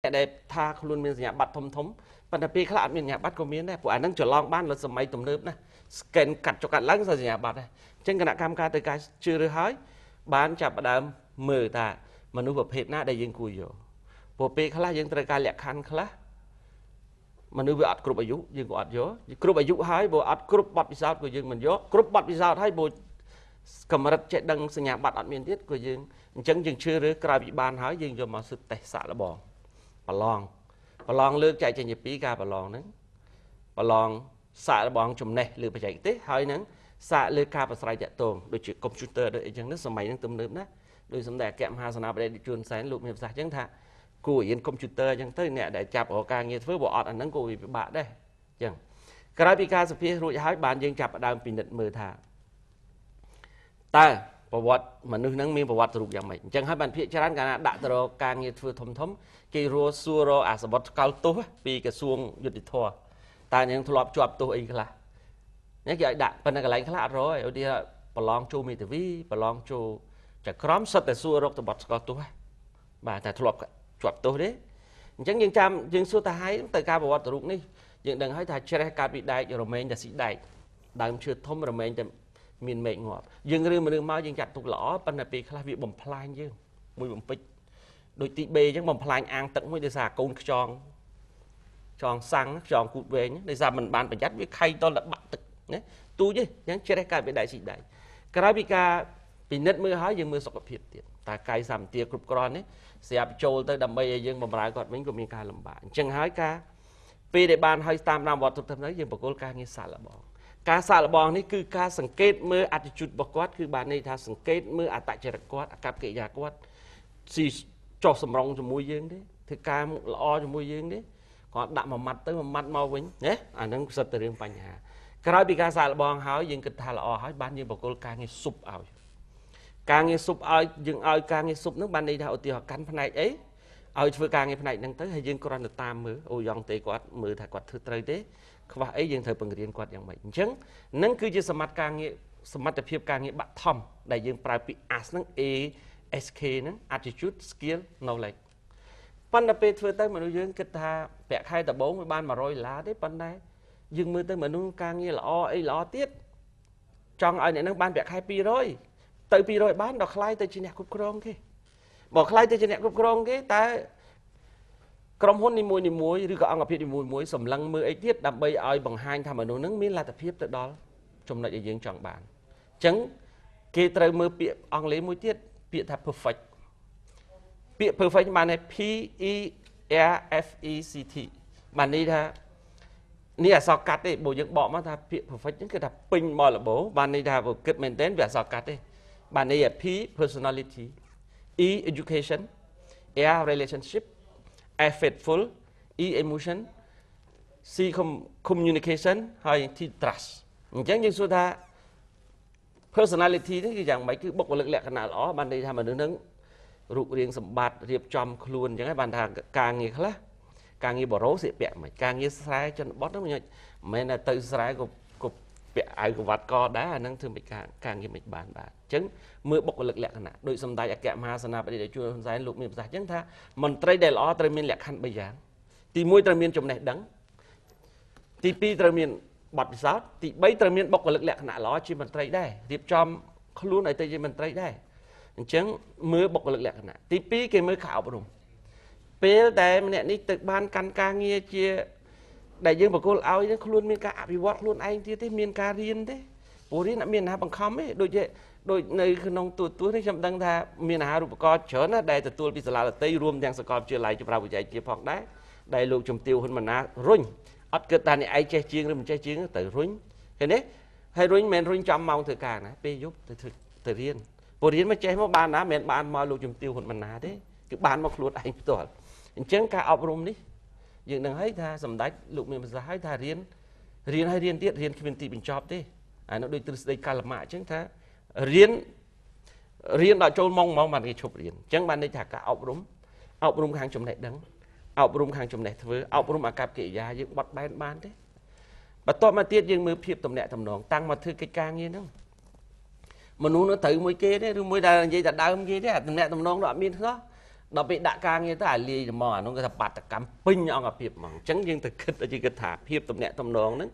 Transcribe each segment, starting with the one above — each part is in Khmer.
để tha luôn miền nhà bắt thom thomปันแต่ปีขลาดมีnhàบัตรก็มีนะพวกอันนั้นจะลองบ้านเราสมัยตุ่มเนิบนะสแกนกัดจกัดล้างใส่nhàบัตรเช่นขณะกรรมการตัวการชื่อหรือหายบ้านจับประดามมือตามนุษย์ประเภทหน้าได้ยังคุยอยู่พวกปีขลาดยังตัวการแหลกคันขลามนุษย์อัดกรุ๊ปอายุยังอัดเยอะกรุ๊ปอายุหายบวอัดกรุ๊ปบัตรพิเศษก็ยังมันเยอะกรุ๊ปบัตรพิเศษให้บวกำรัดเจ็ดดังสัญญาบัตรอัดเมียนทิศก็ยังจังยังชื่อหรือกลายเป็นบ้านหายยังจะมาสุดแต่สารบองปลองปลองเลือกใจจะหยิบปีกาปลองนั้นปลองสารบองจุ่มในหรือไปใจเตะหายนั้นสารเลือกกาปัสไลจะตรงโดยจุดคอมพิวเตอร์โดยจังนั้นสมัยนั้นตุ่มเนิบนะโดยสมัยแกมหาสนาประเดี๋ยวชวนแสนลูกเมียภาษาจังท่ากูยินคอมพิวเตอร์จังเต้เนี่ยได้จับออกการเงี้ยเพื่อบอดอันนั้นกูวิบะได้จังกระไรปีกาสเปียรู้หายบานยังจับดาวปีนัดมือท่าแต่ประวัติมันนึกนั่งมีประวัติสรุปอย่างไรจังให้บรรพิจารณาการดักตรการเงินฟื้นทมทมกีรัวซัวโรอาสบัดเกาตัวปีกระทรวงยุติธรรมแต่ยังทลอบจวบตัวเองคละนี่ใหญ่ดักเป็นอะไรคละร้อยเอาดีประลองจูมีแต่วิประลองจูจะคล้อมสัตแต่ซัวโรตบัดเกาตัวบ่าแต่ทลอบจวบตัวนี้จังยังจำยังสู้ตายแต่การประวัติสรุปนี่ยังดังให้ถ่ายเชื่อการปิดได้ยอรมันจะสีได้ดังเชื่อทมยอรมันจะมีเมฆงอบยังเรื่องมันเรื่องมายังจัดตุกหล่อปัญหาปีคลาวิบ่มพลายยังมวยบ่มปิดโดยตีเบยังบ่มพลายอ่างตั้งไม่ได้สาโกนจองสังจองกูดเวงได้สามันบานประยัดวิใครตอนละบัตตึกเนี่ยตู้ยี่ยังเชื่อการไปได้สิได้กระไรปีกาปีนัดมือหายยังมือสกปรกเตียนแต่ไก่สามเตียกรุบกรอนนี่เสียบโจลแต่ดำใบยังบ่มลายก่อนมันก็มีการลำบากจังหายกาปีในบ้านให้ตามนามวัดทุกท่านนั้นยังประกอบการเงินสารละบอกการสารบองนี่คือการสังเกตเมื่ออัตจุดบกวัดคือบานในทางสังเกตเมื่ออัตจริตวัดอากับเกียากวัดสีจอสมรองจมูกยืงดิถือการละอจมูกยืงดิก่อนดับมามัดtớiมามัดมาวิ่งเนี่ยอันนั้นสัตว์เรื่องปัญหากระไรปีการสารบองเขายังกระทาละอให้บ้านยังประกอบการเงินสุบเอาการเงินสุบเอายังเอาการเงินสุบนึกบ้านในทางอุติหกันภายในเอ้เอาเพื่อการเงินภายในนั่งtớiให้ยังกรณีตามมือโอยองเตะกวัดมือถ่ายกวัดถือเตยเด้ว่าไอ้ยังเธอเปิงเรียนกวาดอย่างไรจังนั่นคือจะสมัติการเงี้ยสมัติเพียบการเงี้ยบัตทอมได้ยังปลายปีอาสนั่ง A S K นั้น attitude skill knowledge ปัญหาเป็นเพื่อเต้มันยังกิจทาแปะใครแต่โบ้งบ้านมาโรยล้าได้ปัญหายังมือเต้มันนุ่งการเงี้ยละอ้อไอ้ละอ้อติดจังไอ้เนี่ยนั่งบ้านแปะใครปีร้อยเตยปีร้อยบ้านดอกใครเตยจีเนกกรุบกรองกี่บอกใครเตยจีเนกกรุบกรองกี่แต่กรมหุ้นนิมวยหรือก็อังกฤษนิมวยสำลังมือไอ้เทียดดับใบไอ้บังไฮทำมาโน่นนึงมีลาตะเพียบตัวดอลจมในยังจังบานจังเกตรมือเปียอังเลมวยเทียดเปียทับ perfect เปีย perfect มาใน P E R F E C T มันนี่ท่านี่อะสกัดเด้โบยังบอกมาท่าเปีย perfect นั่นคือท่าปิงมอลล์โบมันนี่ท่าโบเกิดเมนเทนแบบสกัดเด้มันนี่อะ P personality E education R relationship A faithful, E emotion, C communication, ហើយ T trust អញ្ចឹងយើងសួរថា personality នេះគឺយ៉ាងម៉េចគឺបុគ្គលិកលក្ខណៈល្អបានន័យថាមនុស្សនឹងរូបរាងសម្បត្តិរៀបចំខ្លួនអញ្ចឹងហើយបានថាការងារខ្លះការងារបរោស្លៀកពាក់មិនការងារស្រែជនបទហ្នឹងមិនមែនតែទៅស្រែក៏ពាក់អាវក្រវ៉ាត់កដែរអាហ្នឹងធ្វើមិនការងារមិនបានបាទអញ្ចឹងមើលបុគ្គលិកលក្ខណៈដោយសម្ដេចអគ្គមហាសេនាបតីដែលជួនហ៊ុនសែនលោកមានប្រសាសន៍អញ្ចឹងថាមន្ត្រីដែលល្អត្រូវមានលក្ខខណ្ឌ3យ៉ាងទី1ត្រូវមានចំណេះដឹងទី2ត្រូវមានបទពិសោធន៍ទី3ត្រូវមានបុគ្គលិកលក្ខណៈល្អជាមន្ត្រីដែររៀបចំខ្លួនឲ្យទៅជាមន្ត្រីដែរអញ្ចឹងមើលបុគ្គលិកលក្ខណៈទី2គេមើលការអប់រំពេលដែលម្នាក់នេះទៅបានកាន់ការងារជាដែលយើងបកគលឲ្យនឹងខ្លួនមានការអភិវឌ្ឍខ្លួនឯងទៀតទេមានការរៀនទេព្រោះរៀនអត់មានណាបង្ខំទេដូចនៅក្នុងទូនេះខ្ញុំដឹងថាមានអាហារូបករណ៍ច្រើនណាស់ដែលទទួលពីសាលាដទៃរួមទាំងសាកលវិទ្យាល័យចម្រើនវិទ្យាជាផងដែរដែលលោកជំទាវហ៊ុនម៉ាណែតរុញអត់គិតថាអ្នកឯងចេះជាងឬមិនចេះជាងទៅរុញឃើញទេហើយរុញមិនមែនរុញចំម៉ោងធ្វើការណាពេលយប់ទៅរៀនព្រោះរៀនមកចេះមកបានណាមិនមែនបានមកលោកជំទាវហ៊ុនម៉ាណែតទេគឺបានមកខ្លួនឯងផ្ទាល់អញ្ចឹងការអប់រំនេះយើងនឹងឲ្យថាសម្ដេចលោកមានប្រសាសន៍ឲ្យថារៀនឲ្យរៀនទៀតរៀនគ្មានទីបញ្ចប់ទេអានោះដូចទ្រឹស្ដីកាលម៉ាអញ្ចឹងថារៀនដល់ចូលម៉ោងបានគេឈប់រៀនអញ្ចឹងបានន័យថាការអប់រំខាងចំណេះដឹងអប់រំខាងចំណេះធ្វើអប់រំអាកប្បកិរិយាយើងបត់បែនបានទេបន្ទាប់មកទៀតយើងមើលភាពតំណែងតំណងតាំងមកធ្វើកិច្ចការងារហ្នឹងមនុស្សនៅត្រូវមួយគេទេឬមួយដែលនិយាយតែដើមគេទេអាតំណែងតំណងនោះអត់មានទេ ដល់ពេលដាក់ការងារទៅអាលាយហ្មងអានោះគេថាបាតកម្មពេញអង្គភាពហ្មងអញ្ចឹងយើងទៅគិតឲ្យគេថាភាពតំណែងតំណងហ្នឹង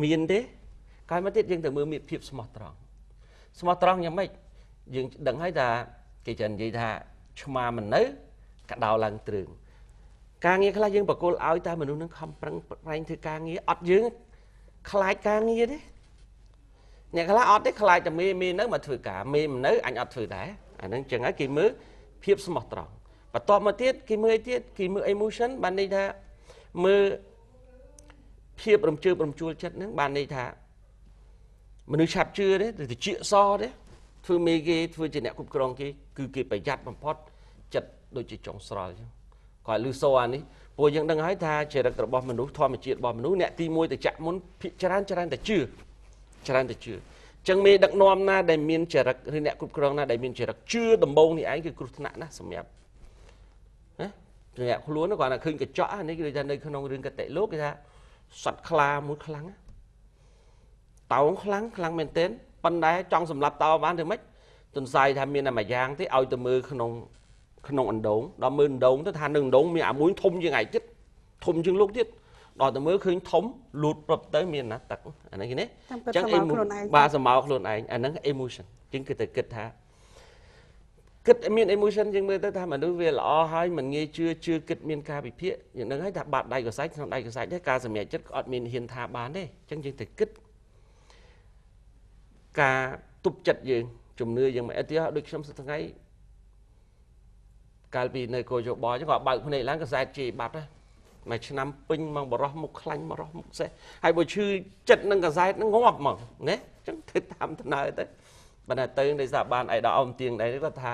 មានទេក្រោយមកទៀតយើងទៅមើលមានភាពស្មោះត្រង់យ៉ាងម៉េចយើងដឹងហើយថាគេចានិយាយថាឆ្មាមិននៅកដោឡើងទ្រឿងការងារខ្លះយើងបកគលឲ្យតែមនុស្សនឹងខំប្រឹងប្រែងធ្វើការងារអត់យើងខ្លាចការងារទេអ្នកខ្លះអត់ទេខ្លាចតែមេនៅមកធ្វើការមេមិននៅអញអត់ធ្វើដែរអាហ្នឹងអញ្ចឹងហើយគេមើលភាពស្មោះត្រង់បន្ទាប់មកទៀតគេមើលទៀតគេមើល emotion បានន័យថាមើលភាពរំជើបរំជួលចិត្តហ្នឹងបានន័យថាមនុស្សឆាប់ជឿទេទៅជាសទេធ្វើមេគេធ្វើជាអ្នកគ្រប់គ្រងគេគឺគេប្រយ័ត្នបំផុតចិត្តដូចជាចុងស្រល់អញ្ចឹងគាត់លឺសូអានេះពួកយើងដឹងហើយថាចរិតរបស់មនុស្សធម្មជាតិរបស់មនុស្សអ្នកទី1ទៅចាក់មុនភាគច្រើនតែជឿអញ្ចឹងមេដឹកនាំណាដែលមានចរិតឬអ្នកគ្រប់គ្រងណាដែលមានចរិតជឿដំបូងនេះឯងគឺគ្រោះថ្នាក់ណាស់សម្រាប់ណាសម្រាប់ខ្លួនគាត់ថាឃើញកញ្ចក់នេះគឺថានៅក្នុងរឿងកតិលោកគេថាសត្វខ្លាមួយខ្លាំងតោងខ្លាំងមែនទែនប៉ុន្តែចង់សម្លាប់តោបានទេមិនទន្សាយថាមានតែមួយយ៉ាងទេឲ្យទៅមើលក្នុងអណ្ដូងដល់មើលអណ្ដូងទៅថានៅអណ្ដូងមានអាមួយធំជាងឯទៀតធំជាងលោកទៀតដល់ទៅមើលឃើញធំលូតប្រឹបទៅមានណាទឹកអានេះគេណាអញ្ចឹងបាទសមោខ្លួនឯងអាហ្នឹង emotion ជាងគឺទៅគិតថាគិតមាន emotion ជាងមើលទៅថាមនុស្សវាល្អហើយមិនងាយជឿគិតមានការវិភាគយ៉ាងហ្នឹងហើយថាបាត់ដៃកសាច់ក្នុងដៃកសាច់ដែរការសម្រេចចិត្តក៏អត់មានហ៊ានថាបានទេអញ្ចឹងយើងទៅគិតការទប់ចិត្តយើងជំនឿយើងមិនអត់ទេដូចខ្ញុំសប្តាហ៍ថ្ងៃកាលពីនៅកោជបអញ្ចឹងគាត់បើកភ្នែកឡើងកសែតជេរបាត់ហើយមួយឆ្នាំពេញមកបរោះមុខខ្លាញ់បរោះមុខសេះហើយបើឈឺចិត្តនឹងកសែតនឹងងាប់មកណាអញ្ចឹងធ្វើតាមដំណើរទៅបើតែទៅដោយសារបានឯដល់អមទៀងដែរគាត់ថា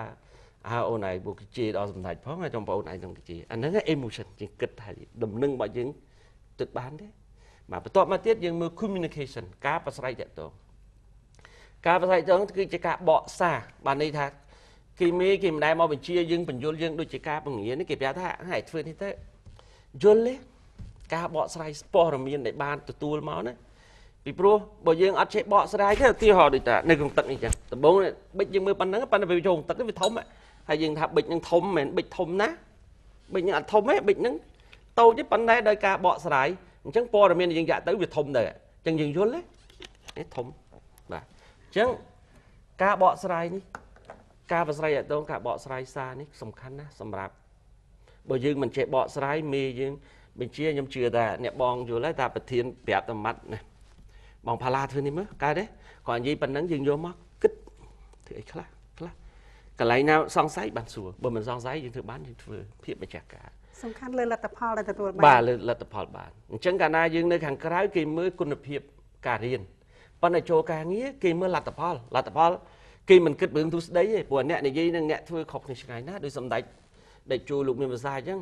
អូនឯងបុកជេរដល់សម្ដេចផងហើយចំបងអូនឯងនឹងជេរអាហ្នឹង emotion ជាងគិតថាដំណឹងរបស់យើងទឹកបានទេបាទបន្ទាប់មកទៀតយើងមើល communication ការប្រស្រ័យតាក់ទងការប្រស្រ័យតាក់ទងគឺជាការបកសារបានន័យថាគេមេគេមិនដែលមកបញ្ជាយើងបញ្យល់យើងដូចជាការបង្រៀននេះគេប្រាប់ថាហែធ្វើនេះទៅយល់ទេការបកស្រាយព័ត៌មានដែលបានទទួលមកណាពីព្រោះបើយើងអត់ចេះបកស្រាយទេឧទាហរណ៍ដូចថានៅក្នុងទឹកនេះចឹងដំបូងប៊ិចយើងមើលប៉ុណ្ណឹងប៉ុន្តែពេលចូលក្នុងទឹកវាធំហើយយើងថាប៊ិចនឹងធំមិនមែនប៊ិចធំណាប៊ិចនឹងអត់ធំទេប៊ិចនឹងតូចទេប៉ុន្តែដោយការបកស្រាយអញ្ចឹងព័ត៌មានយើងយកទៅវាធំដែរអញ្ចឹងយើងយល់ទេធំបាទអញ្ចឹងការបកស្រាយនេះការប្រស្រ័យតាក់ទងការបកស្រាយសារនេះសំខាន់ណាស់សម្រាប់បើយើងមិនចេះបកស្រាយមេយើងបញ្ជាខ្ញុំជឿថាអ្នកបងយល់ហើយថាប្រធានប្រាប់តាមម៉ាត់ណាបងផាឡាធ្វើនេះមើលកើតទេគាត់និយាយប៉ុណ្ណឹងយើងយកមកគិតធ្វើអីខ្លះកន្លែងណាសង្ស័យបានសួរបើមិនសង្ស័យយើងធ្វើបានយើងធ្វើភាពម្ចាស់ការសំខាន់លើលទ្ធផលដែលទទួលបានបាទលើលទ្ធផលបានអញ្ចឹងកាលណាយើងនៅខាងក្រៅគេមើលគុណភាពការរៀនប៉ុន្តែចូលការងារគេមើលលទ្ធផលគេមិនគិតរឿងទ្រឹស្ដីទេព្រោះអ្នកនិយាយនឹងអ្នកធ្វើខុសគ្នាឆ្ងាយណាស់ដោយសម្ដេចដេកជួលោកមានភាសាអញ្ចឹង